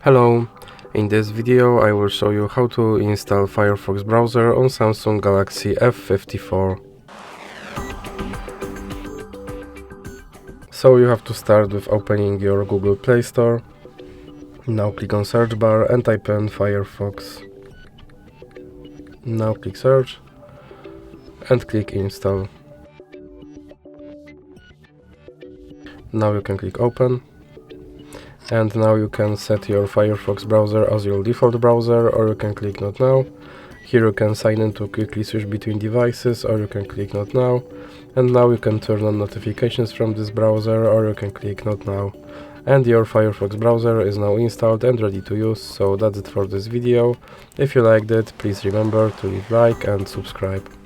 Hello, in this video I will show you how to install Firefox browser on Samsung Galaxy F54. So you have to start with opening your Google Play Store. Now click on search bar and type in Firefox. Now click search and click install. Now you can click open. And now you can set your Firefox browser as your default browser, or you can click not now. Here you can sign in to quickly switch between devices, or you can click not now. And now you can turn on notifications from this browser, or you can click not now. And your Firefox browser is now installed and ready to use. So that's it for this video. If you liked it, please remember to leave a like and subscribe.